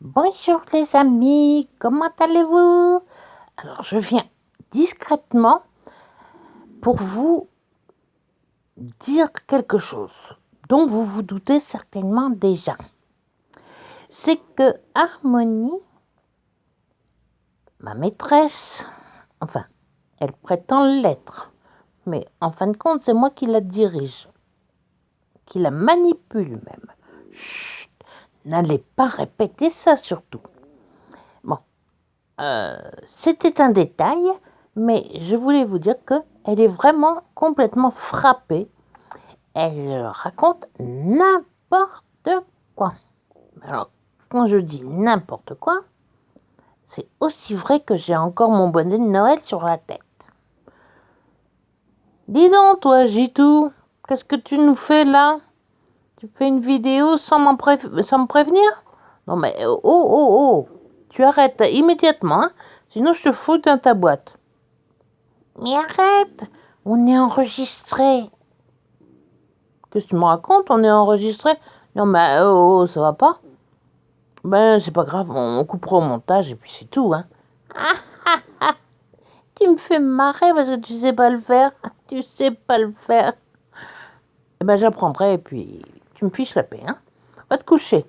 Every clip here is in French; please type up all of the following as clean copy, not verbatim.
Bonjour les amis, comment allez-vous? Alors je viens discrètement pour vous dire quelque chose dont vous vous doutez certainement déjà. C'est que Harmonie, ma maîtresse, enfin, elle prétend l'être, mais en fin de compte c'est moi qui la dirige, qui la manipule même. Chut, n'allez pas répéter ça surtout. Bon, c'était un détail, mais je voulais vous dire qu'elle est vraiment complètement frappée. Elle raconte n'importe quoi. Alors, quand je dis n'importe quoi, c'est aussi vrai que j'ai encore mon bonnet de Noël sur la tête. Dis donc, toi, Jitou, qu'est-ce que tu nous fais là? Tu fais une vidéo sans me prévenir? Non mais, oh, tu arrêtes immédiatement, hein, sinon je te fous dans ta boîte. Mais arrête, on est enregistré. Qu'est-ce que tu me racontes? On est enregistré? Non, mais ça va pas? Ben, c'est pas grave, on coupera au montage et puis c'est tout, hein. Tu me fais marrer parce que tu sais pas le faire. Tu sais pas le faire. Eh ben, j'apprendrai et puis tu me fiches la paix, hein. Va te coucher.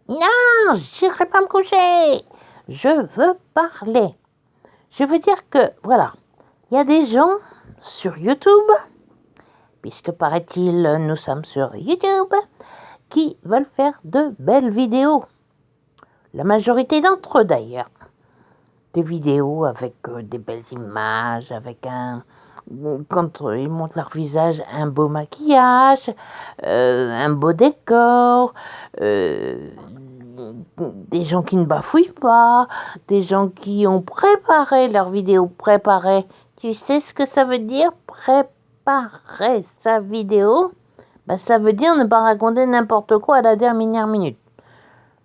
Non, j'irai pas me coucher. Je veux parler. Je veux dire que, voilà, il y a des gens sur YouTube, puisque paraît-il, nous sommes sur YouTube, qui veulent faire de belles vidéos. La majorité d'entre eux d'ailleurs. Des vidéos avec des belles images, avec quand ils montrent leur visage, un beau maquillage, un beau décor, des gens qui ne bafouillent pas, des gens qui ont préparé leur vidéo préparée. Tu sais ce que ça veut dire, préparer sa vidéo? Ben, ça veut dire ne pas raconter n'importe quoi à la dernière minute.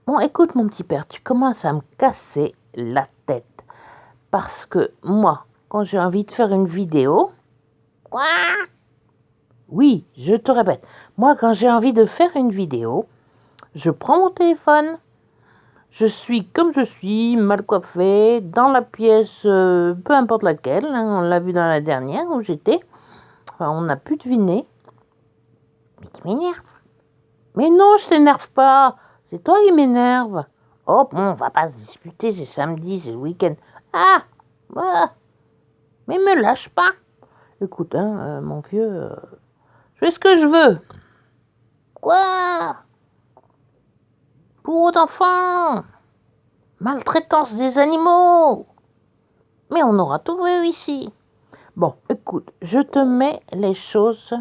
Bon, écoute mon petit père, tu commences à me casser la tête. Parce que moi, quand j'ai envie de faire une vidéo... Quoi? Oui, je te répète. Moi, quand j'ai envie de faire une vidéo, je prends mon téléphone, je suis comme je suis, mal coiffée, dans la pièce, peu importe laquelle, hein, on l'a vu dans la dernière où j'étais, enfin, on a pu deviner. Mais tu m'énerves. Mais non, je t'énerve pas, c'est toi qui m'énerve. Oh, bon, on va pas se disputer, c'est samedi, c'est le week-end. Ah, mais me lâche pas. Écoute, hein, mon vieux, je fais ce que je veux. Quoi? Pour d'enfants? Maltraitance des animaux? Mais on aura tout vu ici. Bon, écoute, je te mets les choses...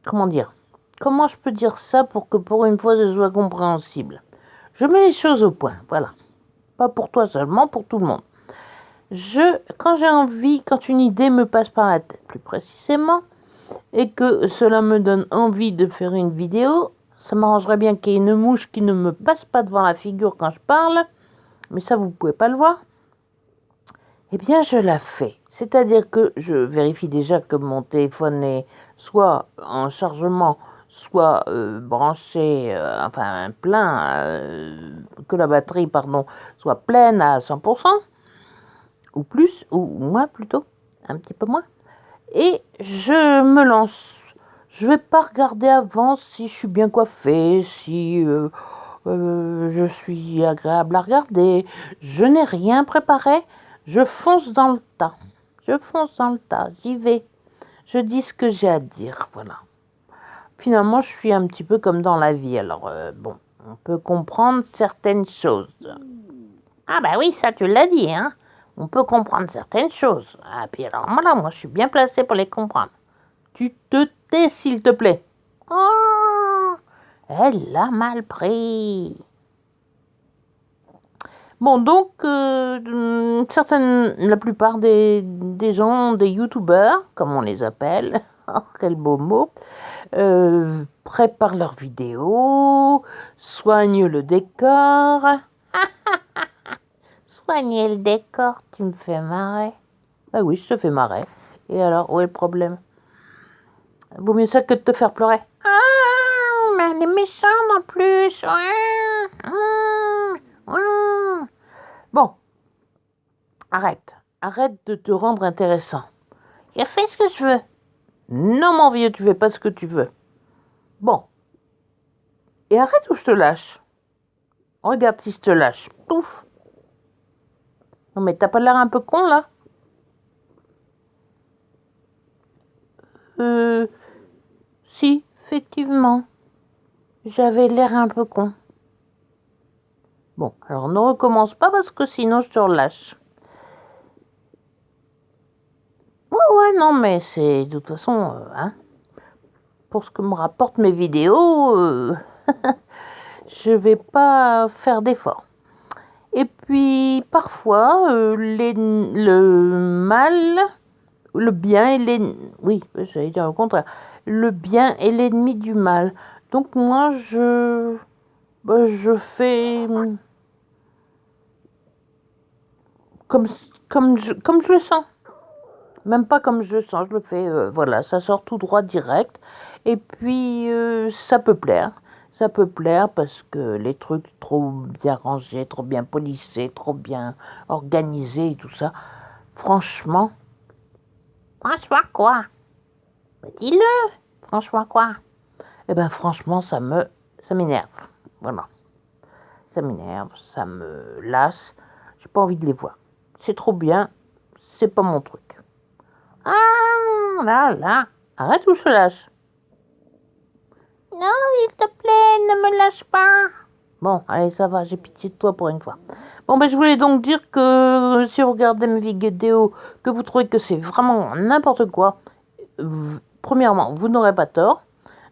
Comment dire? Comment je peux dire ça pour que pour une fois ce soit compréhensible? Je mets les choses au point, voilà. Pas pour toi seulement, pour tout le monde. Quand j'ai envie, quand une idée me passe par la tête, plus précisément, et que cela me donne envie de faire une vidéo, ça m'arrangerait bien qu'il y ait une mouche qui ne me passe pas devant la figure quand je parle, mais ça vous ne pouvez pas le voir. Eh bien, je la fais. C'est-à-dire que je vérifie déjà que mon téléphone est soit en chargement, soit branché, enfin plein, que la batterie, pardon, soit pleine à 100%, ou plus, ou moins plutôt, un petit peu moins. Et je me lance. Je vais pas regarder avant si je suis bien coiffée, si je suis agréable à regarder. Je n'ai rien préparé. Je fonce dans le tas. Je fonce dans le tas. J'y vais. Je dis ce que j'ai à dire. Voilà. Finalement, je suis un petit peu comme dans la vie. Alors, bon, on peut comprendre certaines choses. Ah bah oui, ça tu l'as dit, hein. On peut comprendre certaines choses. Ah, puis alors moi je suis bien placée pour les comprendre. Tu te tais, s'il te plaît. Oh, elle l'a mal pris. Bon, donc, la plupart des gens, des youtubeurs, comme on les appelle, oh, quel beau mot, préparent leurs vidéos, soignent le décor. Soigner le décor, tu me fais marrer. Ah oui, je te fais marrer. Et alors, où est le problème? Vaut mieux ça que de te faire pleurer. Ah, mais elle est méchante en plus. Arrête. Arrête de te rendre intéressant. Je fais ce que je veux. Non, mon vieux, tu fais pas ce que tu veux. Bon. Et arrête ou je te lâche. Regarde si je te lâche. Pouf. Non, mais t'as pas l'air un peu con, là? Si, effectivement. J'avais l'air un peu con. Bon, alors ne recommence pas parce que sinon je te relâche. Ouais, non, mais c'est de toute façon, hein, pour ce que me rapportent mes vidéos, je vais pas faire d'efforts. Et puis, parfois, le mal, le bien et l'ennemi... Oui, j'allais dire le contraire. Le bien est l'ennemi du mal. Donc moi, je fais comme je le sens. Même pas comme je le sens, je le fais, voilà, ça sort tout droit, direct. Et puis, ça peut plaire. Ça peut plaire parce que les trucs trop bien rangés, trop bien polissés, trop bien organisés et tout ça, franchement... Franchement quoi? Dis-le! Franchement quoi? Eh ben franchement, ça m'énerve. Voilà. Ça m'énerve, ça me lasse. J'ai pas envie de les voir. C'est trop bien, c'est pas mon truc. Ah là là, arrête ou je te lâche. Non, s'il te plaît, ne me lâche pas. Bon, allez, ça va, j'ai pitié de toi pour une fois. Bon, ben je voulais donc dire que si vous regardez mes vidéos, que vous trouvez que c'est vraiment n'importe quoi, premièrement, vous n'aurez pas tort.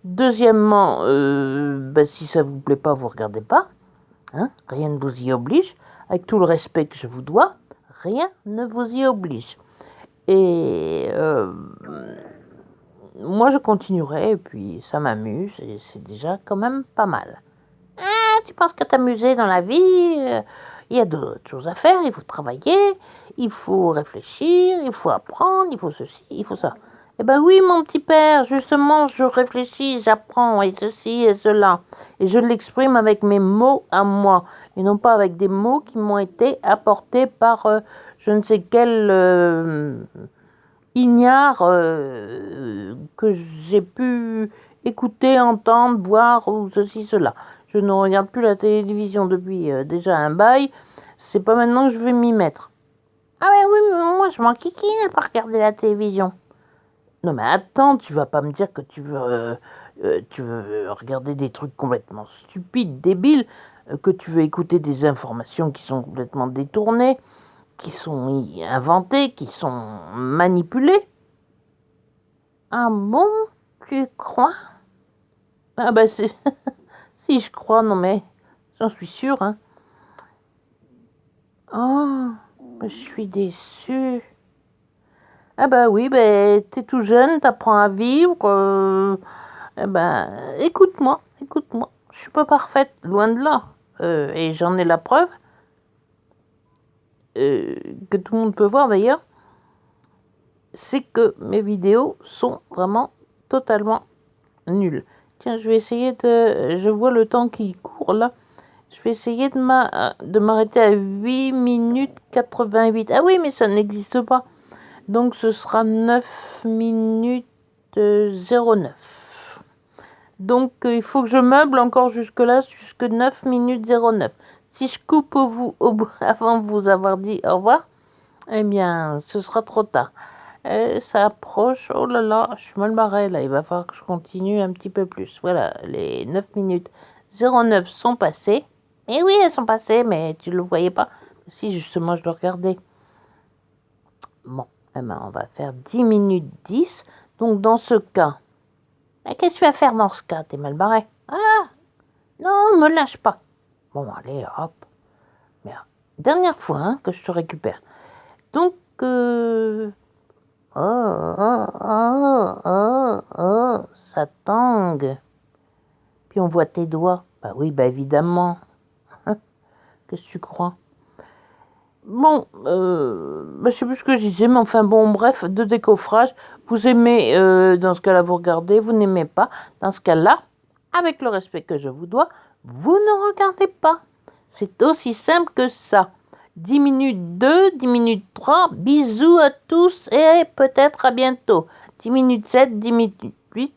Deuxièmement, ben, si ça vous plaît pas, vous regardez pas. Hein, rien ne vous y oblige. Avec tout le respect que je vous dois, rien ne vous y oblige. Et moi, je continuerai, et puis ça m'amuse, et c'est déjà quand même pas mal. Ah, tu penses qu'à t'amuser dans la vie, il y a d'autres choses à faire, il faut travailler, il faut réfléchir, il faut apprendre, il faut ceci, il faut ça. Eh ben oui, mon petit père, justement, je réfléchis, j'apprends, et ceci et cela. Et je l'exprime avec mes mots à moi, et non pas avec des mots qui m'ont été apportés par je ne sais quel ignare que j'ai pu écouter, entendre, voir, ou ceci, cela. Je ne regarde plus la télévision depuis déjà un bail. C'est pas maintenant que je vais m'y mettre. Ah ouais, oui, mais moi je m'en kikine à pas regarder la télévision. Non mais attends, tu vas pas me dire que tu veux regarder des trucs complètement stupides, débiles, que tu veux écouter des informations qui sont complètement détournées, qui sont inventées, qui sont manipulées. Ah bon, tu crois? Ah bah c'est... si je crois, non mais j'en suis sûre, hein. Oh, je suis déçue. Ah bah oui, bah, t'es tout jeune, t'apprends à vivre. Eh ben, écoute-moi, écoute-moi. Je suis pas parfaite, loin de là. Et j'en ai la preuve, que tout le monde peut voir d'ailleurs, c'est que mes vidéos sont vraiment totalement nulles. Tiens, je vais essayer de... Je vois le temps qui court là. Je vais essayer de m'arrêter à 8 minutes 88. Ah oui, mais ça n'existe pas. Donc ce sera 9 minutes 09. Donc il faut que je meuble encore jusque-là, jusque 9 minutes 09. Si je coupe avant de vous avoir dit au revoir, eh bien ce sera trop tard. Ça approche, oh là là, je suis mal barrée là, il va falloir que je continue un petit peu plus. Voilà, les 9 minutes 09 sont passées. Eh oui, elles sont passées, mais tu ne le voyais pas. Si, justement, je le regardais. Bon, eh ben, on va faire 10 minutes 10. Donc, dans ce cas... Mais qu'est-ce que tu vas faire dans ce cas? T'es mal barré. Ah! Non, me lâche pas. Bon, allez, hop. Mais, dernière fois hein, que je te récupère. Donc, ça tangue. Puis on voit tes doigts. Bah oui, bah évidemment. Qu'est-ce que tu crois? Bon, je sais plus ce que je disais, mais enfin bon, bref, de décoffrage. Vous aimez, dans ce cas-là, vous regardez, vous n'aimez pas. Dans ce cas-là, avec le respect que je vous dois, vous ne regardez pas. C'est aussi simple que ça. 10 minutes 2, 10 minutes 3. Bisous à tous et peut-être à bientôt. 10 minutes 7, 10 minutes 8.